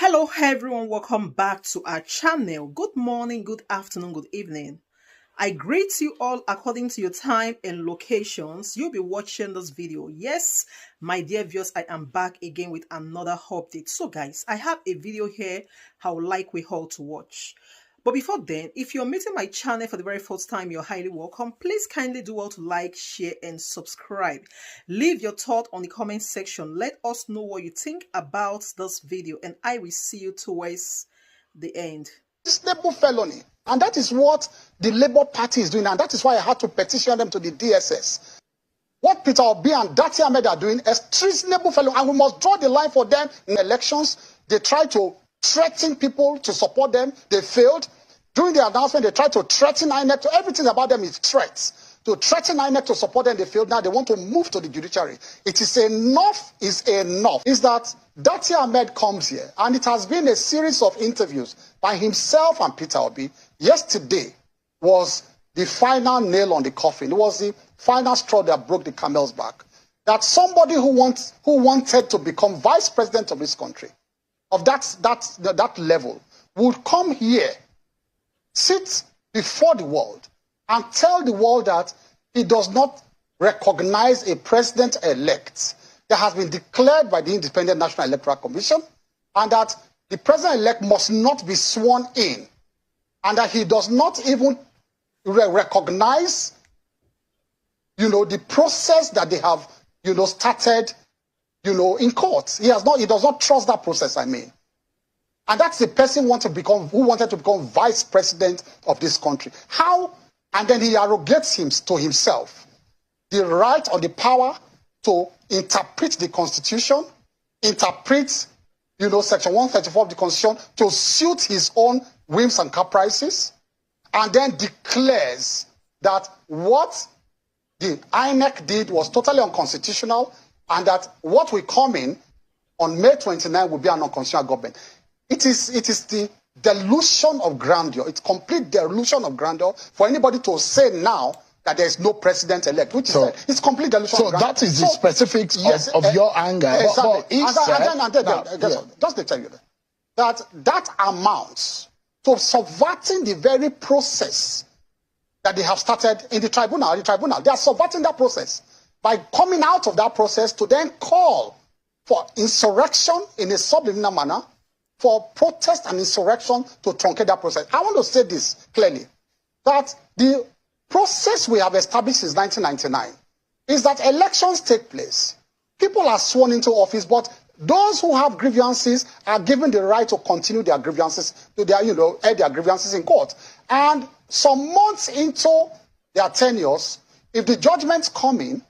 Hello everyone, welcome back to our channel. Good morning, good afternoon, good evening. I greet you all according to your time and locations. You'll be watching this video. Yes, my dear viewers, I am back again with another update. So guys, I have a video here I would like we all to watch. But before then, if you're meeting my channel for the very first time, you're highly welcome. Please kindly do well to like, share, and subscribe. Leave your thought on the comment section. Let us know what you think about this video, and I will see you towards the end. Treasonable felony. And that is what the Labour Party is doing, and that is why I had to petition them to the DSS. What Peter Obi and Dati Ahmed are doing is treasonable felony, and we must draw the line for them in elections. They tried to threaten people to support them. They failed. During the announcement, they tried to threaten INEC. So everything about them is threats. To threaten INEC to support them, they failed. Now they want to move to the judiciary. It is enough is enough. Is that Dati Ahmed comes here, and it has been a series of interviews by himself and Peter Obi. Yesterday was the final nail on the coffin. It was the final straw that broke the camel's back. That somebody who wanted to become vice president of this country, of that level, would come here, sit before the world, and tell the world that he does not recognize a president-elect that has been declared by the Independent National Electoral Commission, and that the president-elect must not be sworn in, and that he does not even recognize, the process that they have, started, in court. He does not trust that process, I mean. And that's the person who wanted to become vice president of this country. How? And then he arrogates to himself the right or the power to interpret the Constitution, interpret, Section 134 of the Constitution to suit his own whims and caprices, and then declares that what the INEC did was totally unconstitutional, and that what will come in on May 29 will be an unconstitutional government. It is the delusion of grandeur. It's complete delusion of grandeur for anybody to say now that there is no president-elect, which it's complete delusion of grandeur. So that is the specifics of your anger. Exactly. Just to tell you that amounts to subverting the very process that they have started in the tribunal. They are subverting that process by coming out of that process to then call for insurrection in a subliminal manner, for protest and insurrection to truncate that process. I want to say this clearly, that the process we have established since 1999 is that elections take place. People are sworn into office, but those who have grievances are given the right to continue their grievances, air their grievances in court. And some months into their tenures, if the judgments come in,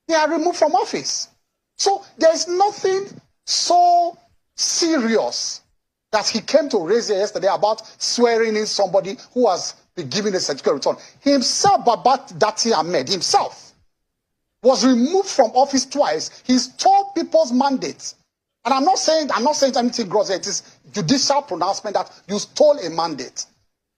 they are removed from office. So there is nothing so serious that he came to raise here yesterday about swearing in somebody who has been given a certificate return. Himself, Babat Dati Ahmed, himself, was removed from office twice. He stole people's mandates. And I'm not saying anything gross. It is judicial pronouncement that you stole a mandate.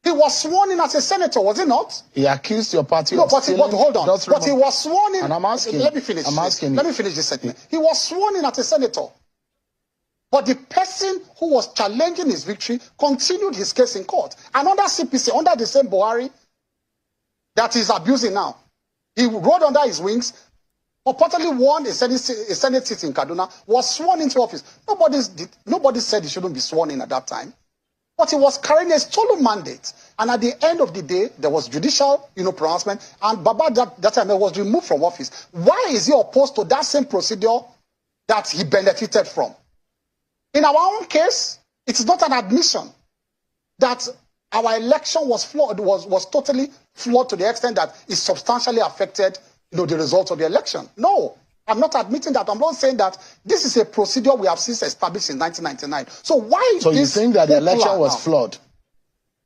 He was sworn in as a senator, was he not? He accused your party of stealing. But hold on. But he was sworn in. And I'm asking. Let me finish. Let me finish this segment. He was sworn in as a senator. But the person who was challenging his victory continued his case in court. Another CPC, under the same Buhari that he's abusing now, he rode under his wings, purportedly won a Senate seat in Kaduna, was sworn into office. Nobody said he shouldn't be sworn in at that time. But he was carrying a stolen mandate. And at the end of the day, there was judicial, pronouncement, and Baba that time was removed from office. Why is he opposed to that same procedure that he benefited from? In our own case, it is not an admission that our election was flawed, was totally flawed to the extent that it substantially affected, the results of the election. No, I'm not admitting that. I'm not saying that this is a procedure we have since established in 1999. So why? So you think that the election was flawed?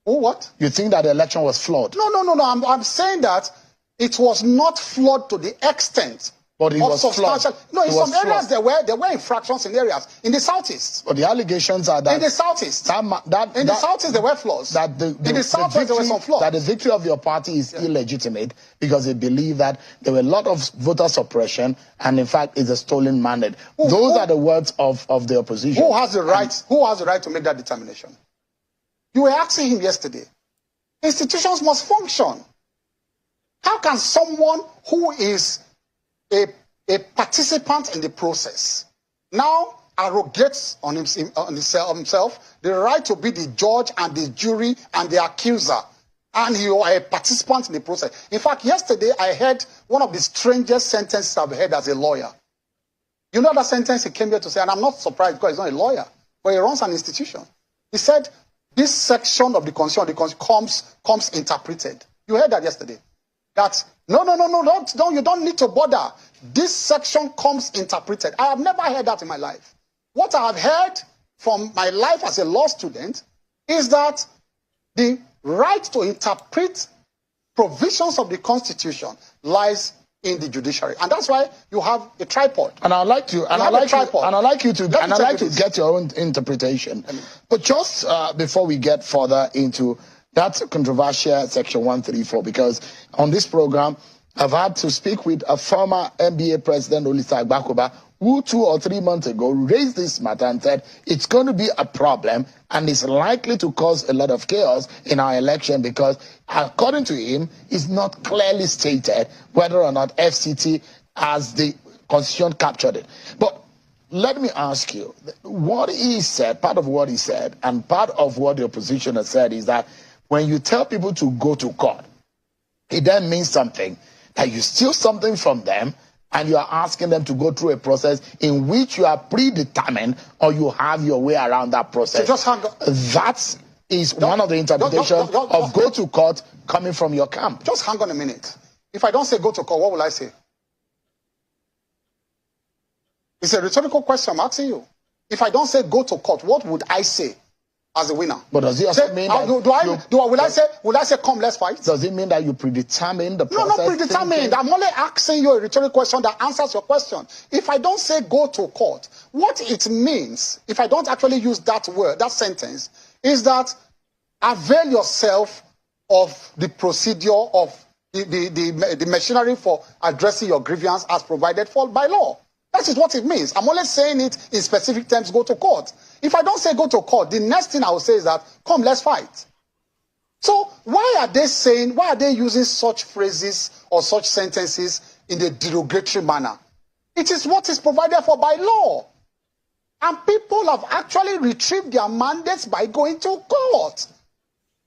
Oh, what? You think that the election was flawed? No. I'm saying that it was not flawed to the extent But it was substantial. flawed. No, in some areas there were infractions in areas. In the southeast. But the allegations are that in the southeast. In the southeast there were flaws. That in the southwest there were some flaws. That the victory of your party is illegitimate because they believe that there were a lot of voter suppression and in fact it's a stolen mandate. Those are the words of the opposition. Who has the right? Who has the right to make that determination? You were asking him yesterday. Institutions must function. How can someone who is a participant in the process now arrogates on himself the right to be the judge and the jury and the accuser, and you are a participant in the process? In fact, yesterday I heard one of the strangest sentences I've heard as a lawyer. You know that sentence he came here to say, and I'm not surprised because he's not a lawyer, but he runs an institution. He said, this section of the Constitution comes interpreted. You heard that yesterday. That, no, you don't need to bother. This section comes interpreted. I have never heard that in my life. What I have heard from my life as a law student is that the right to interpret provisions of the Constitution lies in the judiciary, and that's why you have a tripod. And I'd like you to get your own interpretation. But just before we get further into that controversial Section 134, because on this program, I've had to speak with a former NBA president, Olisa Agbakoba, who 2 or 3 months ago raised this matter and said it's going to be a problem and it's likely to cause a lot of chaos in our election because, according to him, it's not clearly stated whether or not FCT, as the Constitution, captured it. But let me ask you, what he said, part of what he said, and part of what the opposition has said is that when you tell people to go to court, it then means something, that you steal something from them and you are asking them to go through a process in which you are predetermined or you have your way around that process. So just hang on. That is one of the interpretations of go to court coming from your camp. Just hang on a minute. If I don't say go to court, what will I say? It's a rhetorical question I'm asking you. If I don't say go to court, what would I say as a winner? But does it also mean that will I say come, let's fight? Does it mean that you predetermine the process? No, not predetermined. I'm only asking you a rhetorical question that answers your question. If I don't say go to court, what it means, if I don't actually use that word, that sentence, is that avail yourself of the procedure of the machinery for addressing your grievance as provided for by law. That is what it means. I'm only saying it in specific terms, go to court. If I don't say go to court, the next thing I will say is that, come, let's fight. So why are they using such phrases or such sentences in a derogatory manner? It is what is provided for by law. And people have actually retrieved their mandates by going to court.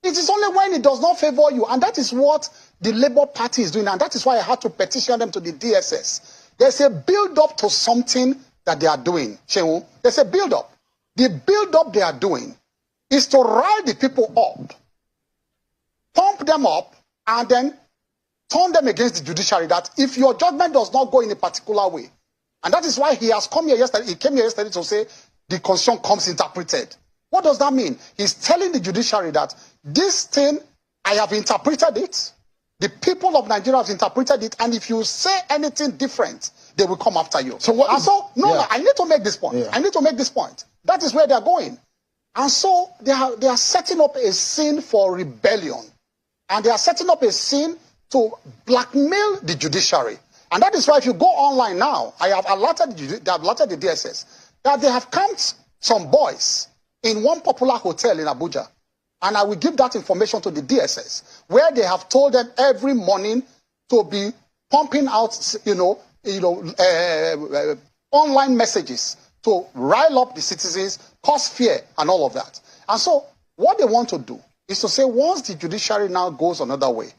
It is only when it does not favor you. And that is what the Labour Party is doing. And that is why I had to petition them to the DSS. There's a build-up to something that they are doing. Shehu, there's a build-up. The build-up they are doing is to rile the people up, pump them up, and then turn them against the judiciary, that if your judgment does not go in a particular way, and that is why he has come here yesterday, he came here yesterday to say the Constitution comes interpreted. What does that mean? He's telling the judiciary that this thing, I have interpreted it, the people of Nigeria have interpreted it, and if you say anything different, they will come after you. So what? No, I need to make this point. I need to make this point. That is where they are going. And so they are setting up a scene for rebellion. And they are setting up a scene to blackmail the judiciary. And that is why if you go online now, I have alerted the DSS that they have camped some boys in one popular hotel in Abuja. And I will give that information to the DSS, where they have told them every morning to be pumping out, online messages to rile up the citizens, cause fear, and all of that. And so what they want to do is to say once the judiciary now goes another way,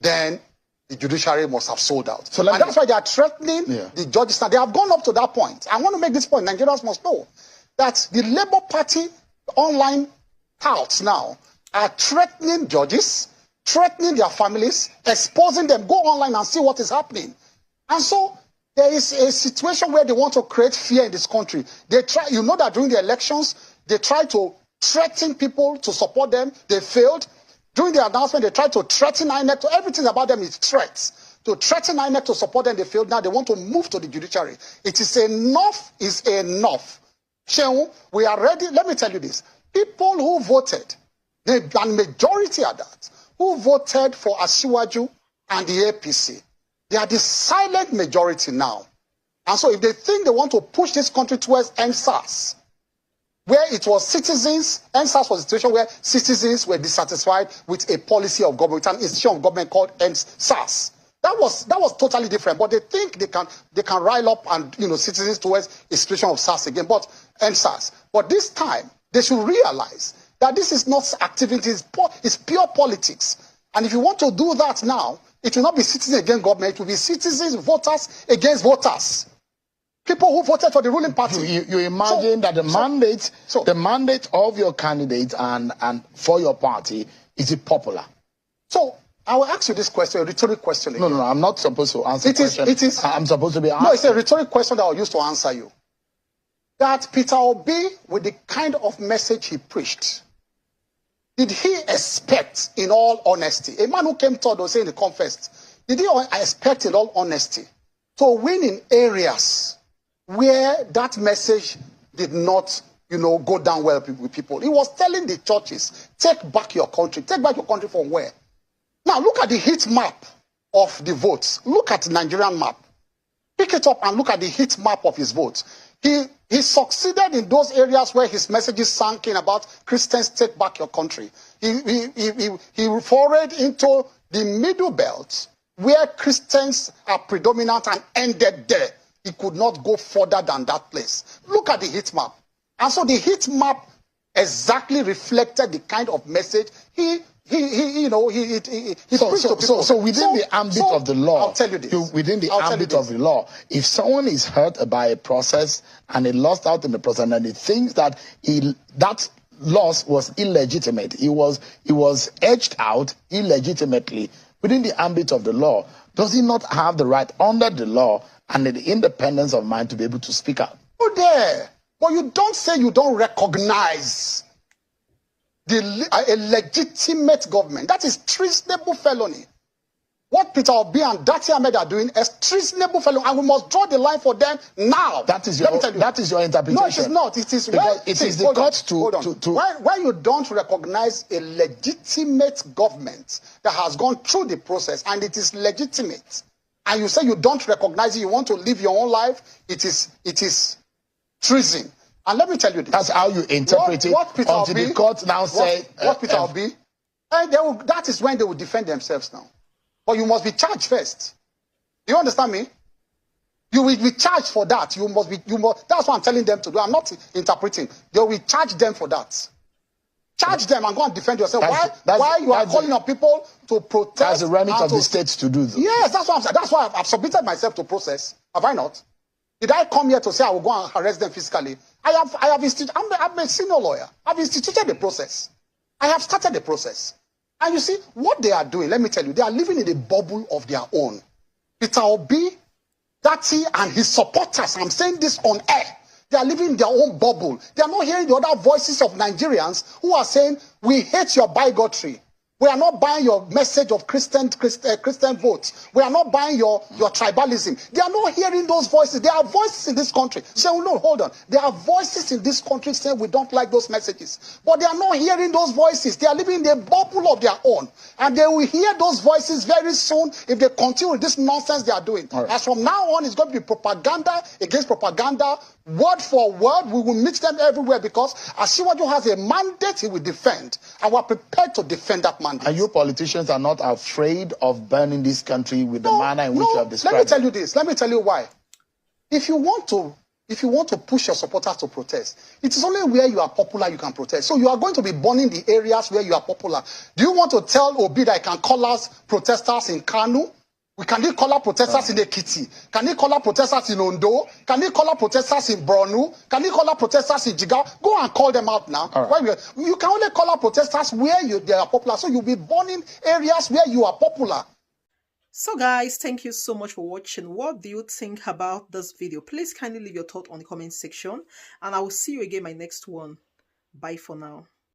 then the judiciary must have sold out. So that's why they are threatening the judges. They have gone up to that point. I want to make this point. Nigerians must know that the Labour Party online touts now are threatening judges, threatening their families, exposing them. Go online and see what is happening. And so there is a situation where they want to create fear in this country. They try, you know that during the elections, they tried to threaten people to support them. They failed. During the announcement, they tried to threaten INEC. Everything about them is threats to threaten INEC to support them. They failed. Now they want to move to the judiciary. It is enough is enough. Shehu, we are ready. Let me tell you this. People who voted, the majority are that, who voted for Asiwaju and the APC, they are the silent majority now. And so if they think they want to push this country towards NSAS, where it was citizens, NSAS was a situation where citizens were dissatisfied with a policy of government, an institution of government called NSAS. That was totally different. But they think they can rile up and citizens towards a situation of SARS again, but NSAS. But this time they should realize that this is not activity, it's pure politics. And if you want to do that now, it will not be citizens against government, it will be citizens, voters against voters. People who voted for the ruling party. You imagine that the mandate of your candidate and for your party, is it popular? So I will ask you this question, a rhetoric question again. No, I'm not supposed to answer it is. I'm supposed to be asking. No, it's a rhetoric question that I'll use to answer you. That Peter Obi, with the kind of message he preached, did he expect, in all honesty, a man who came third or saying the confessed, did he expect, in all honesty, to win in areas where that message did not, go down well with people? He was telling the churches, take back your country. Take back your country from where? Now, look at the heat map of the votes. Look at the Nigerian map. Pick it up and look at the heat map of his votes. He succeeded in those areas where his messages sank in about Christians, take back your country. He forayed into the middle belt where Christians are predominant and ended there. He could not go further than that place. Look at the heat map. And so the heat map exactly reflected the kind of message he preached to people. So within the ambit of the law, I'll tell you this. Within the ambit of the law, if someone is hurt by a process and he lost out in the process and he thinks that that loss was illegitimate, he was edged out illegitimately within the ambit of the law, does he not have the right under the law and the independence of mind to be able to speak out? Oh, there. But you don't say you don't recognize a legitimate government. That is treasonable felony. What Peter Obi and Dati Ahmed are doing is treasonable felony, and we must draw the line for them now. That is your interpretation. No, it is not. It is the courts to when you don't recognize a legitimate government that has gone through the process and it is legitimate, and you say you don't recognize it, you want to live your own life, it is treason. And let me tell you this. That's how you interpret it until the court now say... What Peter Obi... that is when they will defend themselves now. But you must be charged first. Do you understand me? You will be charged for that. That's what I'm telling them to do. I'm not interpreting. They will charge them for that. Charge them and go and defend yourself. Why you are calling on people to protest? That's the remit of the states to do this. Yes, that's what I'm saying. That's why I've submitted myself to process. Have I not? Did I come here to say I will go and arrest them physically? I'm a senior lawyer. I've instituted the process. I have started the process. And you see, what they are doing, let me tell you, they are living in a bubble of their own. Peter Obi, Dati, and his supporters, I'm saying this on air, they are living in their own bubble. They are not hearing the other voices of Nigerians who are saying, we hate your bigotry. We are not buying your message of Christian votes. We are not buying your tribalism. They are not hearing those voices. There are voices in this country. Say, oh, no, hold on. There are voices in this country saying we don't like those messages. But they are not hearing those voices. They are living in a bubble of their own. And they will hear those voices very soon if they continue with this nonsense they are doing. Right. As from now on, it's going to be propaganda against propaganda. Word for word, we will meet them everywhere because Asiwaju has a mandate he will defend. And we're prepared to defend that mandate. And you politicians are not afraid of burning this country with the manner in which you have described. Let me tell you this. Let me tell you why. If you want to push your supporters to protest, it is only where you are popular you can protest. So you are going to be burning the areas where you are popular. Do you want to tell Obi that I can call us protesters in Kanu? Can he call out protesters in Ekiti? Can he call out protesters in Ondo? Can he call out protesters in Borno? Can he call out protesters in Jigawa? Go and call them out now. Right. You can only call out protesters where they are popular. So you'll be burning areas where you are popular. So guys, thank you so much for watching. What do you think about this video? Please kindly leave your thought on the comment section. And I will see you again in my next one. Bye for now.